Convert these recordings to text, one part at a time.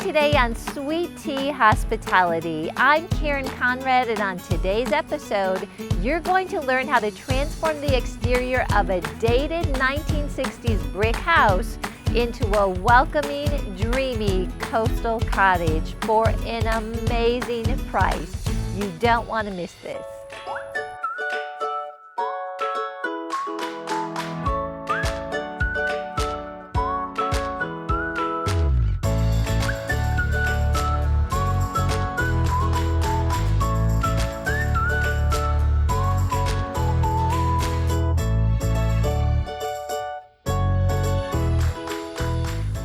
today on Sweet Tea Hospitality. I'm Karen Conrad, and on today's episode, you're going to learn how to transform the exterior of a dated 1960s brick house into a welcoming, dreamy coastal cottage for an amazing price. You don't want to miss this.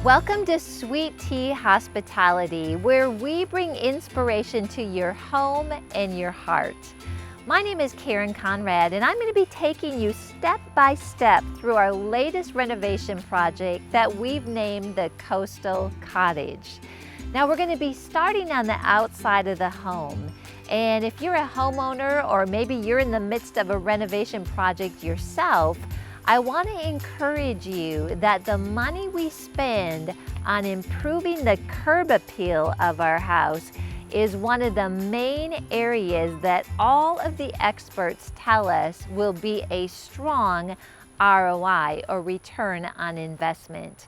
Welcome to Sweet Tea Hospitality, where we bring inspiration to your home and your heart. My name is Karen Conrad, and I'm going to be taking you step by step through our latest renovation project that we've named the Coastal Cottage. Now we're going to be starting on the outside of the home. And if you're a homeowner, or maybe you're in the midst of a renovation project yourself, I want to encourage you that the money we spend on improving the curb appeal of our house is one of the main areas that all of the experts tell us will be a strong ROI, or return on investment.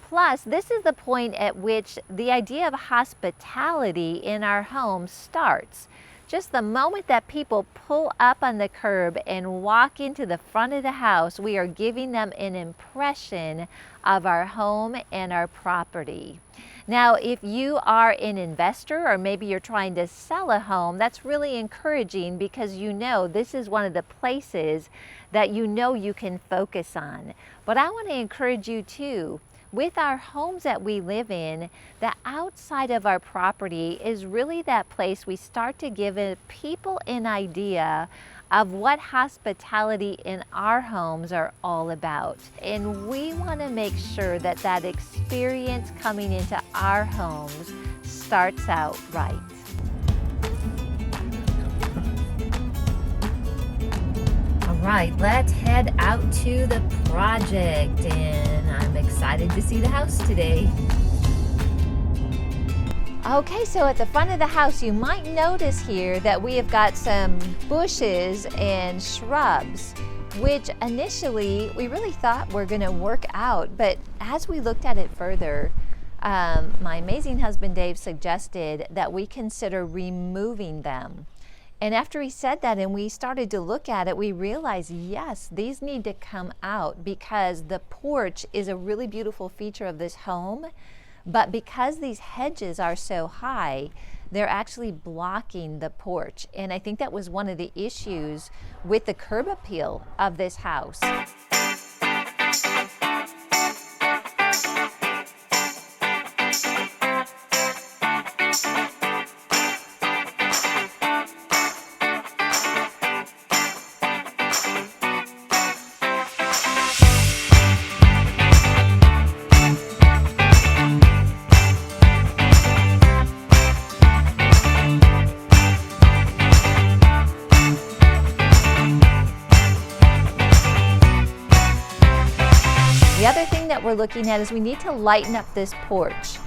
Plus, this is the point at which the idea of hospitality in our home starts. Just the moment that people pull up on the curb and walk into the front of the house, we are giving them an impression of our home and our property. Now, if you are an investor, or maybe you're trying to sell a home, that's really encouraging, because you know this is one of the places that you know you can focus on. But I want to encourage you too. With our homes that we live in, the outside of our property is really that place we start to give people an idea of what hospitality in our homes are all about. And we want to make sure that that experience coming into our homes starts out right. All right, let's head out to the project, and I'm excited to see the house today. Okay, so at the front of the house, you might notice here that we have got some bushes and shrubs, which initially we really thought were going to work out, but as we looked at it further, my amazing husband Dave suggested that we consider removing them. And after he said that and we started to look at it, we realized, yes, these need to come out, because the porch is a really beautiful feature of this home. But because these hedges are so high, they're actually blocking the porch. And I think that was one of the issues with the curb appeal of this house. The other thing that we're looking at is we need to lighten up this porch.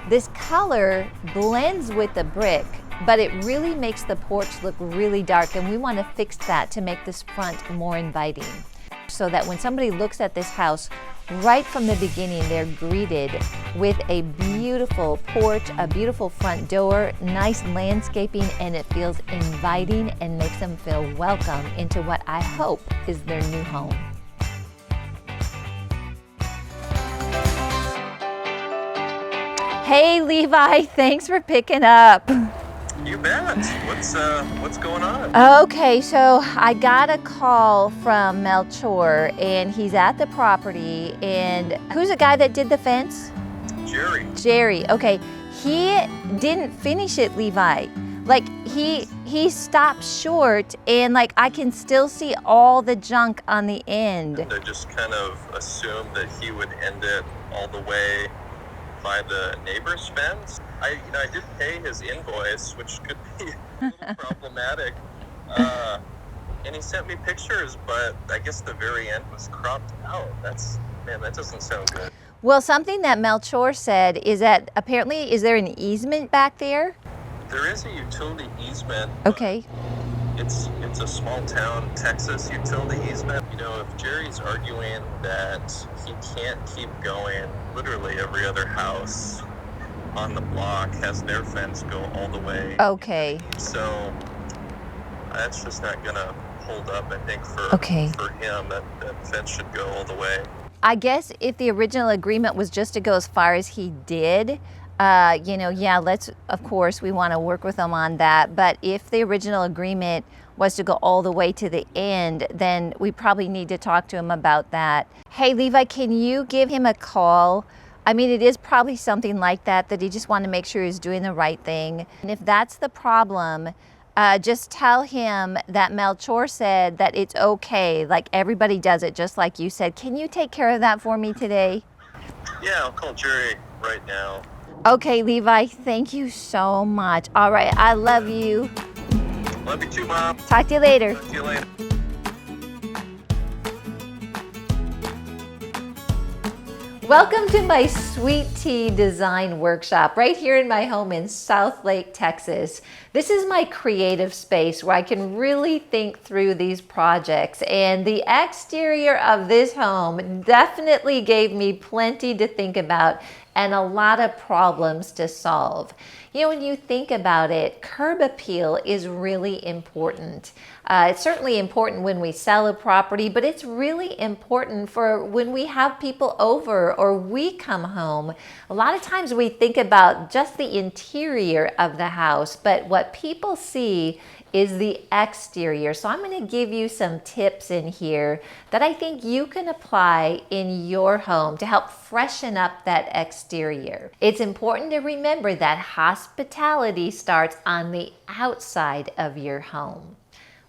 This color blends with the brick, but it really makes the porch look really dark, and we want to fix that to make this front more inviting, so that when somebody looks at this house, right from the beginning, they're greeted with a beautiful porch, a beautiful front door, nice landscaping, and it feels inviting and makes them feel welcome into what I hope is their new home. Hey Levi, thanks for picking up. You bet. What's going on? Okay, so I got a call from Melchor, and he's at the property. And who's the guy that did the fence? Jerry. Okay, he didn't finish it, Levi. Like he stopped short, and like I can still see all the junk on the end. I just kind of assumed that he would end it all the way by the neighbor's fence. I did pay his invoice, which could be a little problematic. And he sent me pictures, but I guess the very end was cropped out. That doesn't sound good. Well, something that Melchor said is that apparently, is there an easement back there? There is a utility easement. Okay. It's a small town Texas utility easement. You know, if Jerry's arguing that he can't keep going, literally every other house on the block has their fence go all the way. Okay. So that's just not gonna hold up, I think, for him. That fence should go all the way. I guess if the original agreement was just to go as far as he did, yeah, of course, we want to work with him on that. But if the original agreement was to go all the way to the end, then we probably need to talk to him about that. Hey, Levi, can you give him a call? I mean, it is probably something like that he just wanted to make sure he's doing the right thing. And if that's the problem, just tell him that Melchor said that it's okay, like everybody does it, just like you said. Can you take care of that for me today? Yeah, I'll call Jerry right now. Okay, Levi, thank you so much. All right, I love you. Love you too, Mom. Talk to you later. Talk to you later. Welcome to my Sweet Tea Design Workshop right here in my home in South Lake, Texas. This is my creative space where I can really think through these projects, and the exterior of this home definitely gave me plenty to think about and a lot of problems to solve. You know, when you think about it, curb appeal is really important. It's certainly important when we sell a property, but it's really important for when we have people over or we come home. A lot of times we think about just the interior of the house, but what people see is the exterior. So I'm going to give you some tips in here that I think you can apply in your home to help freshen up that exterior. It's important to remember that hospitality starts on the outside of your home.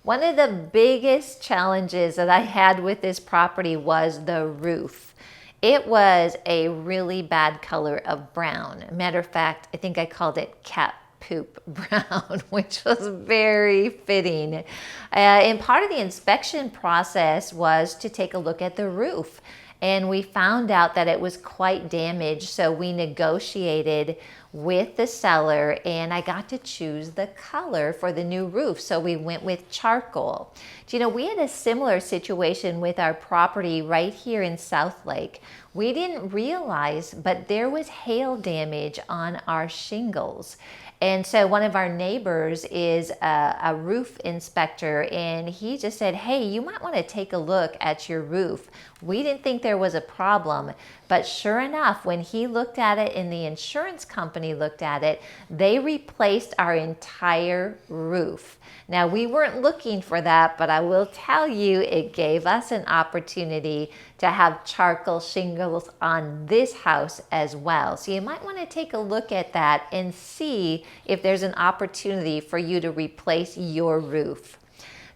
One of the biggest challenges that I had with this property was the roof. It was a really bad color of brown. Matter of fact, I think I called it cat poop brown, which was very fitting. And part of the inspection process was to take a look at the roof. And we found out that it was quite damaged, so we negotiated with the seller and I got to choose the color for the new roof. So we went with charcoal. Do you know, we had a similar situation with our property right here in South Lake. We didn't realize, but there was hail damage on our shingles. And so one of our neighbors is a roof inspector, and he just said, hey, you might want to take a look at your roof. We didn't think there was a problem, but sure enough, when he looked at it and the insurance company looked at it, they replaced our entire roof. Now, we weren't looking for that, but I will tell you, it gave us an opportunity to have charcoal shingles on this house as well. So you might want to take a look at that and see if there's an opportunity for you to replace your roof.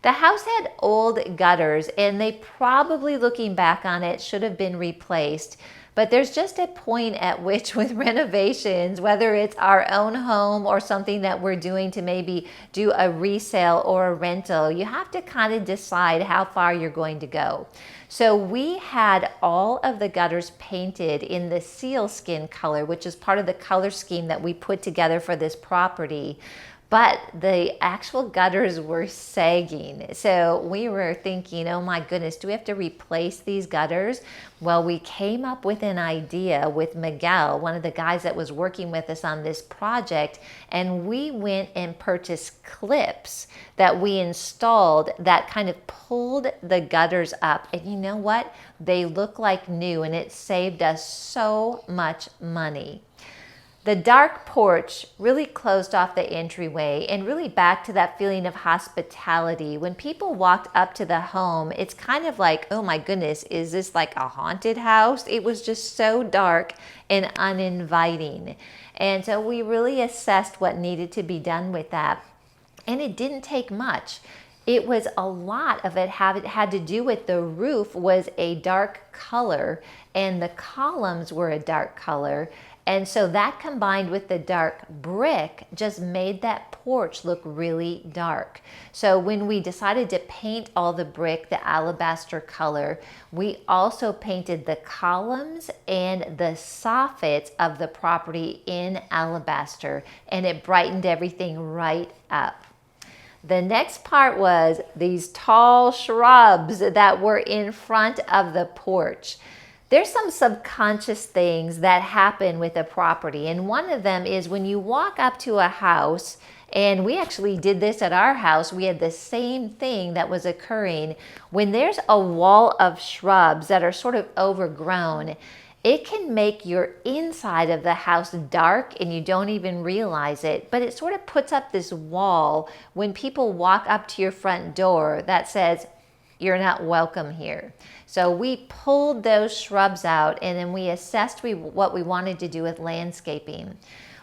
The house had old gutters, and they probably, looking back on it, should have been replaced. But there's just a point at which with renovations, whether it's our own home or something that we're doing to maybe do a resale or a rental, you have to kind of decide how far you're going to go. So we had all of the gutters painted in the sealskin color, which is part of the color scheme that we put together for this property. But the actual gutters were sagging. So we were thinking, oh my goodness, do we have to replace these gutters? Well, we came up with an idea with Miguel, one of the guys that was working with us on this project, and we went and purchased clips that we installed that kind of pulled the gutters up. And you know what? They look like new, and it saved us so much money. The dark porch really closed off the entryway and really back to that feeling of hospitality. When people walked up to the home, it's kind of like, oh my goodness, is this like a haunted house? It was just so dark and uninviting. And so we really assessed what needed to be done with that. And it didn't take much. It was a lot of it had to do with the roof was a dark color and the columns were a dark color. And so that combined with the dark brick just made that porch look really dark. So when we decided to paint all the brick the alabaster color, we also painted the columns and the soffits of the property in alabaster, and it brightened everything right up. The next part was these tall shrubs that were in front of the porch. There's some subconscious things that happen with a property, and one of them is when you walk up to a house, and we actually did this at our house, we had the same thing that was occurring. When there's a wall of shrubs that are sort of overgrown, it can make your inside of the house dark and you don't even realize it, but it sort of puts up this wall when people walk up to your front door that says, "You're not welcome here." So we pulled those shrubs out, and then we assessed what we wanted to do with landscaping.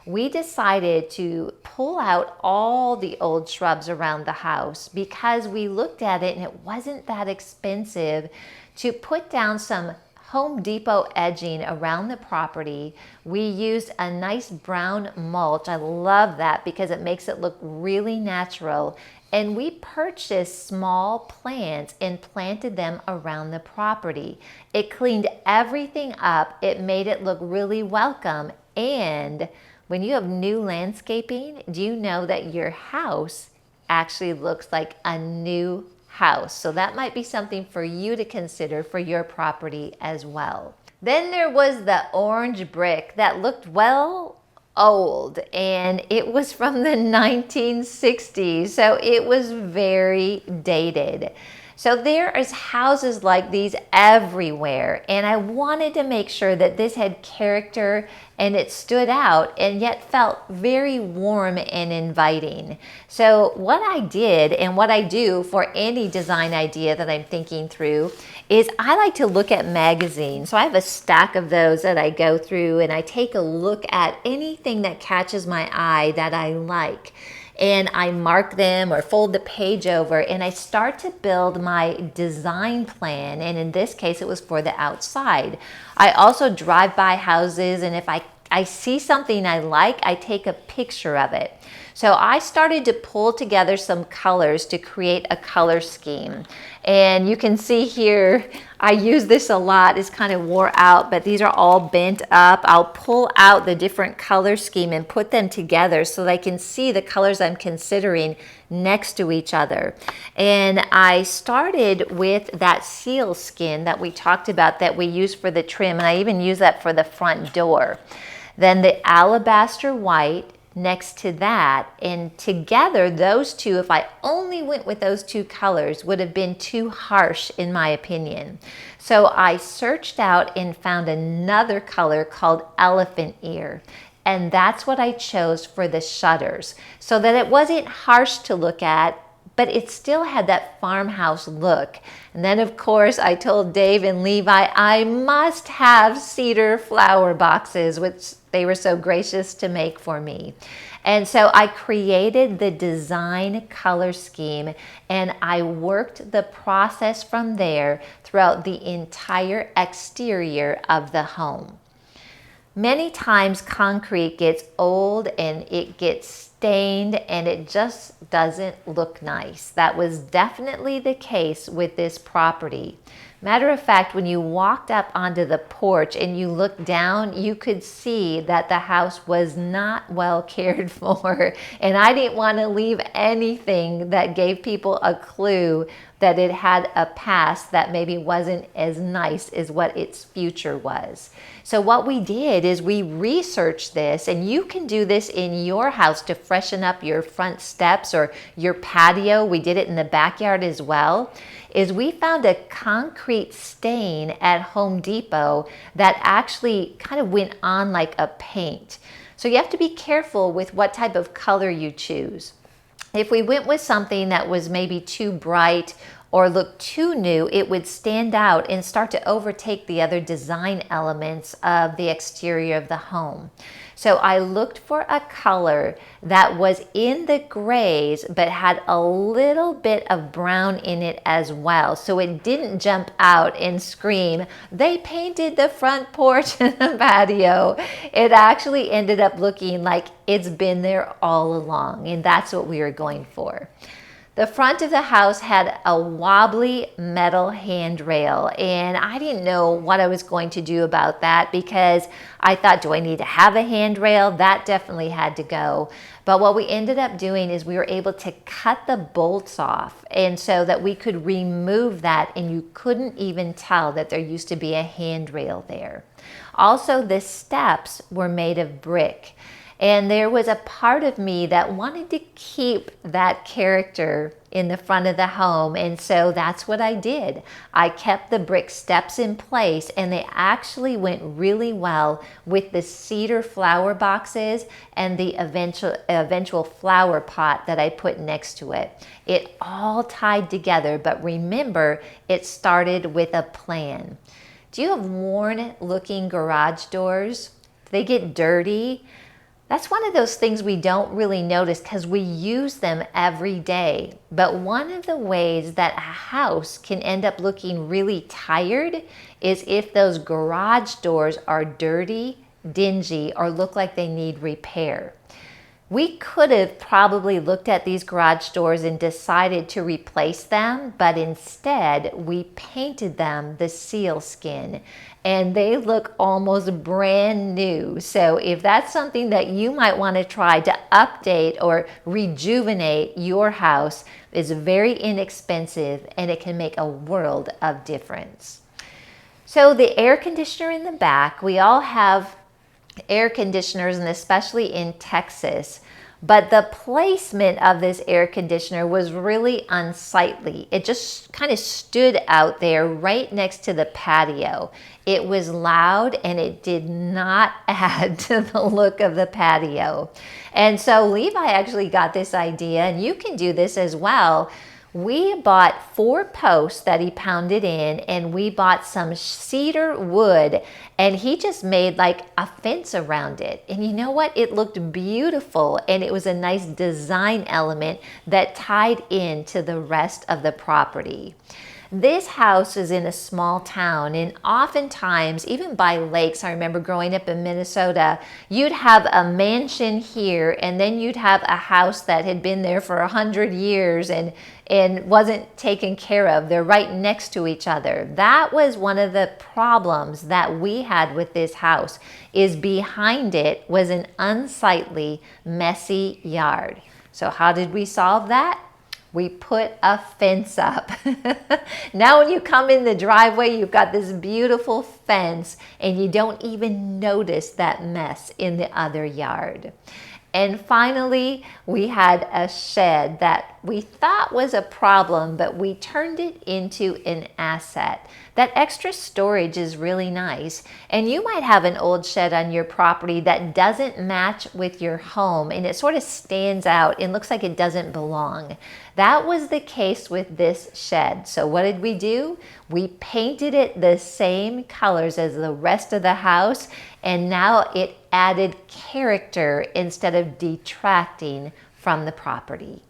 We decided to pull out all the old shrubs around the house because we looked at it and it wasn't that expensive to put down some Home Depot edging around the property. We used a nice brown mulch. I love that because it makes it look really natural. And we purchased small plants and planted them around the property. It cleaned everything up. It made it look really welcome. And when you have new landscaping, do you know that your house actually looks like a new house? So that might be something for you to consider for your property as well. Then there was the orange brick that looked, well, old, and it was from the 1960s, so it was very dated. So there is houses like these everywhere, and I wanted to make sure that this had character and it stood out and yet felt very warm and inviting. So what I did and what I do for any design idea that I'm thinking through is I like to look at magazines. So I have a stack of those that I go through, and I take a look at anything that catches my eye that I like. And I mark them or fold the page over, and I start to build my design plan. And in this case, it was for the outside. I also drive by houses, and if I see something I like, I take a picture of it. So I started to pull together some colors to create a color scheme. And you can see here, I use this a lot. It's kind of wore out, but these are all bent up. I'll pull out the different color scheme and put them together so that I can see the colors I'm considering next to each other. And I started with that seal skin that we talked about that we use for the trim, and I even use that for the front door. Then the alabaster white next to that, and together those two, if I only went with those two colors, would have been too harsh in my opinion. So I searched out and found another color called elephant ear, and that's what I chose for the shutters, so that it wasn't harsh to look at, but it still had that farmhouse look. And then of course I told Dave and Levi I must have cedar flower boxes, which they were so gracious to make for me. And so I created the design color scheme, and I worked the process from there throughout the entire exterior of the home. Many times concrete gets old and it gets stained and it just doesn't look nice. That was definitely the case with this property. Matter of fact, when you walked up onto the porch and you looked down, you could see that the house was not well cared for. And I didn't want to leave anything that gave people a clue that it had a past that maybe wasn't as nice as what its future was. So what we did is we researched this, and you can do this in your house to freshen up your front steps or your patio. We did it in the backyard as well. Is we found a concrete stain at Home Depot that actually kind of went on like a paint. So you have to be careful with what type of color you choose. If we went with something that was maybe too bright or look too new, it would stand out and start to overtake the other design elements of the exterior of the home. So I looked for a color that was in the grays but had a little bit of brown in it as well, so it didn't jump out and scream, "They painted the front porch and the patio." It actually ended up looking like it's been there all along, and that's what we were going for. The front of the house had a wobbly metal handrail, and I didn't know what I was going to do about that because I thought, do I need to have a handrail? That definitely had to go. But what we ended up doing is we were able to cut the bolts off, and so that we could remove that and you couldn't even tell that there used to be a handrail there. Also, the steps were made of brick. And there was a part of me that wanted to keep that character in the front of the home, and so that's what I did. I kept the brick steps in place, and they actually went really well with the cedar flower boxes and the eventual flower pot that I put next to it. It all tied together, but remember, it started with a plan. Do you have worn-looking garage doors? Do they get dirty? That's one of those things we don't really notice because we use them every day. But one of the ways that a house can end up looking really tired is if those garage doors are dirty, dingy, or look like they need repair. We could have probably looked at these garage doors and decided to replace them, but instead we painted them the sealskin, and they look almost brand new. So if that's something that you might want to try to update or rejuvenate your house, it's very inexpensive and it can make a world of difference. So the air conditioner in the back, we all have air conditioners, and especially in Texas, but the placement of this air conditioner was really unsightly. It just kind of stood out there right next to the patio. It was loud and it did not add to the look of the patio. And so Levi actually got this idea, and you can do this as well. We bought 4 posts that he pounded in, and we bought some cedar wood, and he just made like a fence around it. And you know what? It looked beautiful, and it was a nice design element that tied into the rest of the property. This house is in a small town, and oftentimes, even by lakes, I remember growing up in Minnesota, you'd have a mansion here, and then you'd have a house that had been there for 100 years and wasn't taken care of. They're right next to each other. That was one of the problems that we had with this house, is behind it was an unsightly, messy yard. So how did we solve that? We put a fence up. Now when you come in the driveway, you've got this beautiful fence, and you don't even notice that mess in the other yard. And finally, we had a shed that we thought was a problem, but we turned it into an asset. That extra storage is really nice. And you might have an old shed on your property that doesn't match with your home, and it sort of stands out and looks like it doesn't belong. That was the case with this shed. So what did we do? We painted it the same colors as the rest of the house, and now it added character instead of detracting from the property.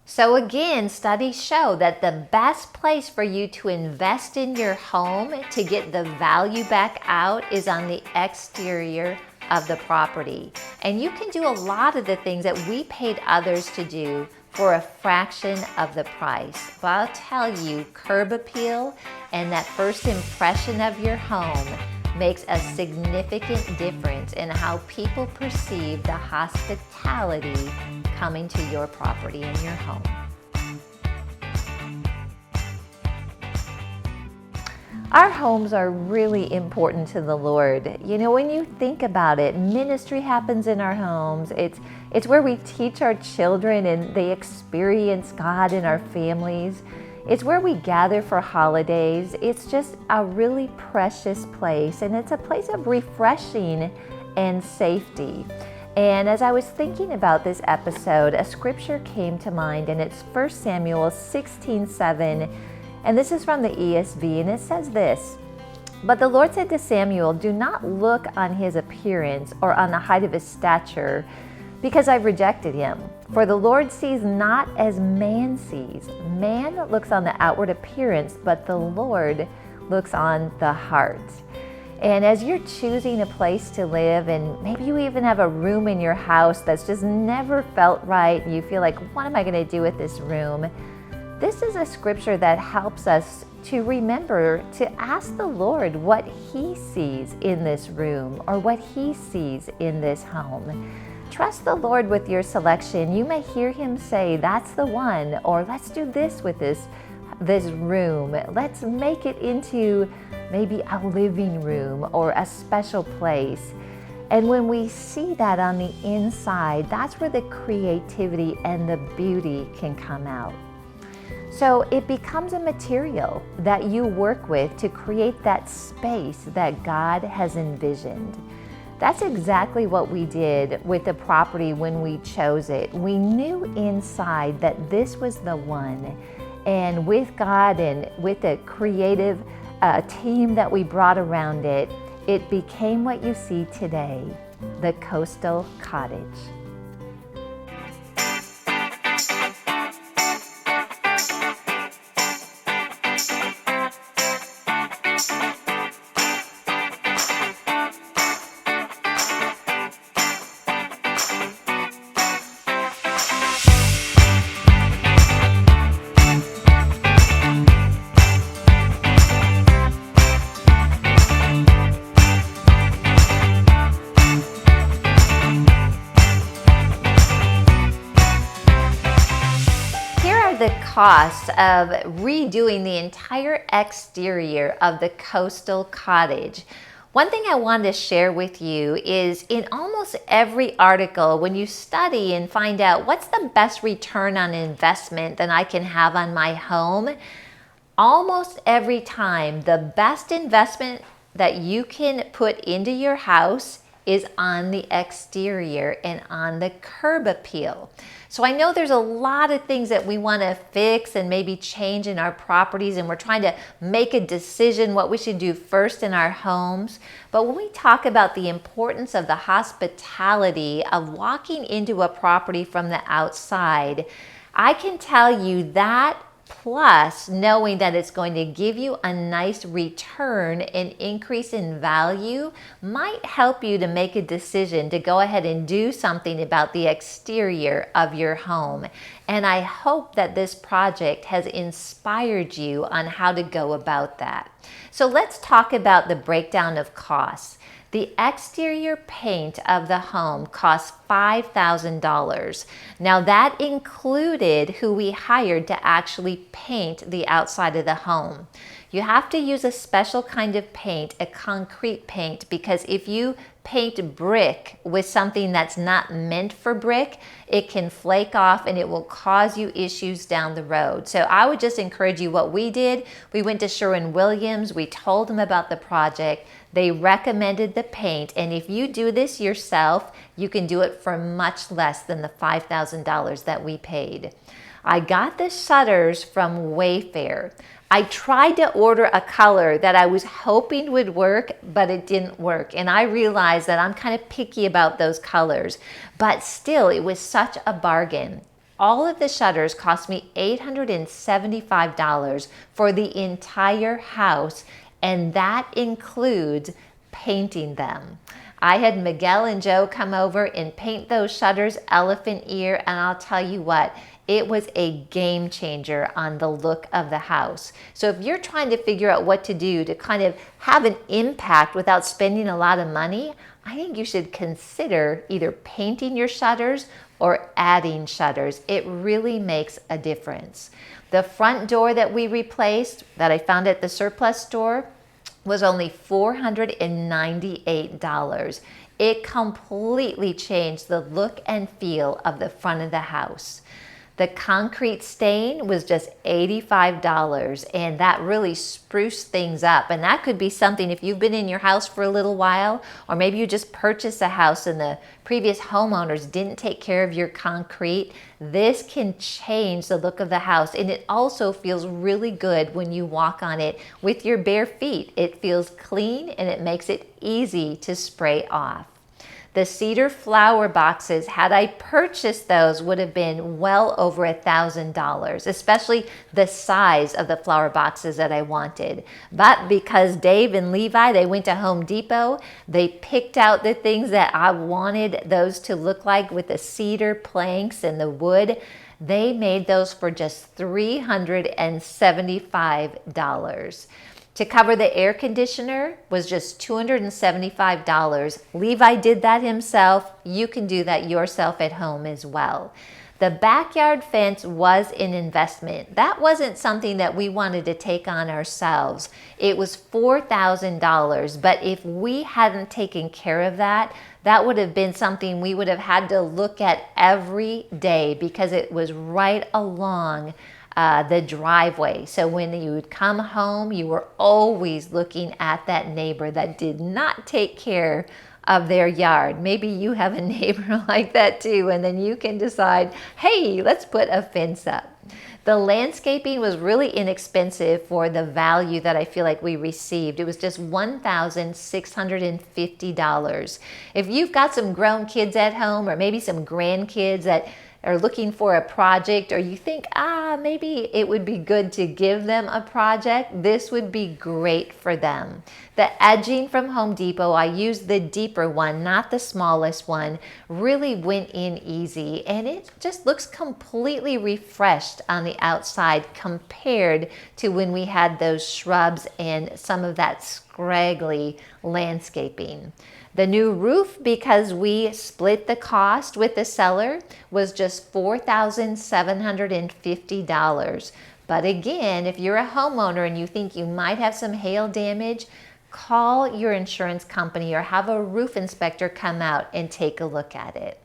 So again, studies show that the best place for you to invest in your home to get the value back out is on the exterior of the property. And you can do a lot of the things that we paid others to do for a fraction of the price. But I'll tell you, curb appeal and that first impression of your home makes a significant difference in how people perceive the hospitality coming to your property and your home. Our homes are really important to the Lord. You know, when you think about it, ministry happens in our homes. It's where we teach our children and they experience God in our families. It's where we gather for holidays. It's just a really precious place, and it's a place of refreshing and safety. And as I was thinking about this episode, a scripture came to mind, and it's 1 Samuel 16:7, and this is from the ESV, and it says this: "But the Lord said to Samuel, do not look on his appearance or on the height of his stature, because I've rejected him. For the Lord sees not as man sees. Man looks on the outward appearance, but the Lord looks on the heart." And as you're choosing a place to live, and maybe you even have a room in your house that's just never felt right, and you feel like, what am I going to do with this room? This is a scripture that helps us to remember to ask the Lord what He sees in this room or what He sees in this home. Trust the Lord with your selection. You may hear Him say, that's the one, or let's do this with this room. Let's make it into maybe a living room or a special place. And when we see that on the inside, that's where the creativity and the beauty can come out. So it becomes a material that you work with to create that space that God has envisioned. That's exactly what we did with the property when we chose it. We knew inside that this was the one. And with God and with the creative team that we brought around it, it became what you see today, the Coastal Cottage. The cost of redoing the entire exterior of the Coastal Cottage. One thing I wanted to share with you is in almost every article, when you study and find out what's the best return on investment that I can have on my home, almost every time the best investment that you can put into your house is on the exterior and on the curb appeal. So I know there's a lot of things that we want to fix and maybe change in our properties, and we're trying to make a decision what we should do first in our homes. But when we talk about the importance of the hospitality of walking into a property from the outside, I can tell you that plus knowing that it's going to give you a nice return and increase in value might help you to make a decision to go ahead and do something about the exterior of your home. And I hope that this project has inspired you on how to go about that. So let's talk about the breakdown of costs. The exterior paint of the home cost $5,000. Now that included who we hired to actually paint the outside of the home. You have to use a special kind of paint, a concrete paint, because if you paint brick with something that's not meant for brick, it can flake off and it will cause you issues down the road. So I would just encourage you, what we did, we went to Sherwin-Williams, we told them about the project, they recommended the paint, and if you do this yourself, you can do it for much less than the $5,000 that we paid. I got the shutters from Wayfair. I tried to order a color that I was hoping would work, but it didn't work. And I realized that I'm kind of picky about those colors, but still it was such a bargain. All of the shutters cost me $875 for the entire house, and that includes painting them. I had Miguel and Joe come over and paint those shutters elephant ear, and I'll tell you what, it was a game changer on the look of the house. So if you're trying to figure out what to do to kind of have an impact without spending a lot of money, I think you should consider either painting your shutters or adding shutters. It really makes a difference. The front door that we replaced, that I found at the surplus store, was only $498. It completely changed the look and feel of the front of the house. The concrete stain was just $85, and that really spruced things up. And that could be something if you've been in your house for a little while, or maybe you just purchased a house and the previous homeowners didn't take care of your concrete. This can change the look of the house, and it also feels really good when you walk on it with your bare feet. It feels clean and it makes it easy to spray off. The cedar flower boxes, had I purchased those, would have been well over $1,000, especially the size of the flower boxes that I wanted. But because Dave and Levi, they went to Home Depot, they picked out the things that I wanted those to look like with the cedar planks and the wood. They made those for just $375. To cover the air conditioner was just $275. Levi did that himself. You can do that yourself at home as well. The backyard fence was an investment. That wasn't something that we wanted to take on ourselves. It was $4,000, but if we hadn't taken care of that, that would have been something we would have had to look at every day because it was right along the driveway. So when you would come home, you were always looking at that neighbor that did not take care of their yard. Maybe you have a neighbor like that too, and then you can decide, hey, let's put a fence up. The landscaping was really inexpensive for the value that I feel like we received. It was just $1,650. If you've got some grown kids at home, or maybe some grandkids that are looking for a project, or you think, maybe it would be good to give them a project, this would be great for them. The edging from Home Depot, I used the deeper one, not the smallest one, really went in easy, and it just looks completely refreshed on the outside compared to when we had those shrubs and some of that scraggly landscaping. The new roof, because we split the cost with the seller, was just $4,750. But again, if you're a homeowner and you think you might have some hail damage, call your insurance company or have a roof inspector come out and take a look at it.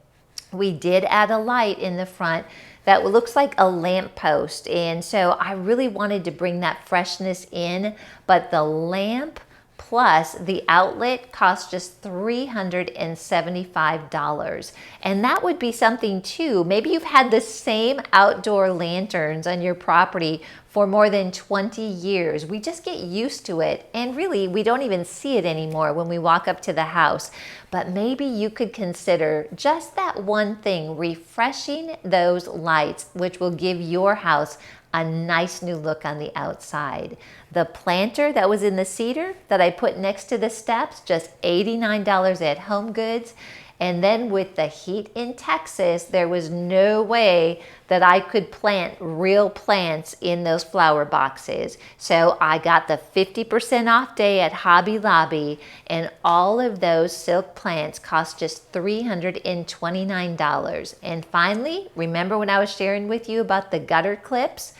We did add a light in the front that looks like a lamp post, and so I really wanted to bring that freshness in, but the lamp plus the outlet cost just $375. And that would be something too. Maybe you've had the same outdoor lanterns on your property for more than 20 years. We just get used to it, and really we don't even see it anymore when we walk up to the house. But maybe you could consider just that one thing, refreshing those lights, which will give your house a nice new look on the outside. The planter that was in the cedar that I put next to the steps, just $89 at Home Goods. And then with the heat in Texas, there was no way that I could plant real plants in those flower boxes. So I got the 50% off day at Hobby Lobby, and all of those silk plants cost just $329. And finally, remember when I was sharing with you about the gutter clips?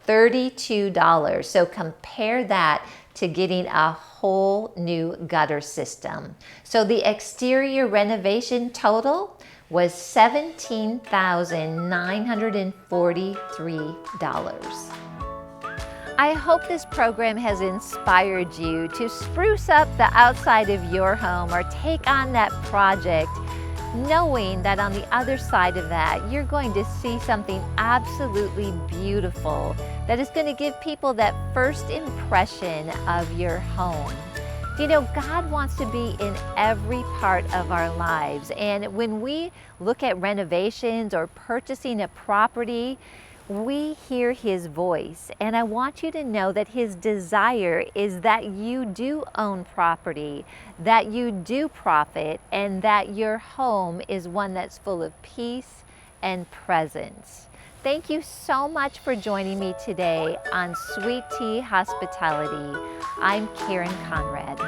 $32. So compare that to getting a whole new gutter system. So the exterior renovation total was $17,943. I hope this program has inspired you to spruce up the outside of your home or take on that project, knowing that on the other side of that, you're going to see something absolutely beautiful that is going to give people that first impression of your home. You know, God wants to be in every part of our lives. And when we look at renovations or purchasing a property, we hear His voice. And I want you to know that His desire is that you do own property, that you do profit, and that your home is one that's full of peace and presence. Thank you so much for joining me today on Sweet Tea Hospitality. I'm Karen Conrad.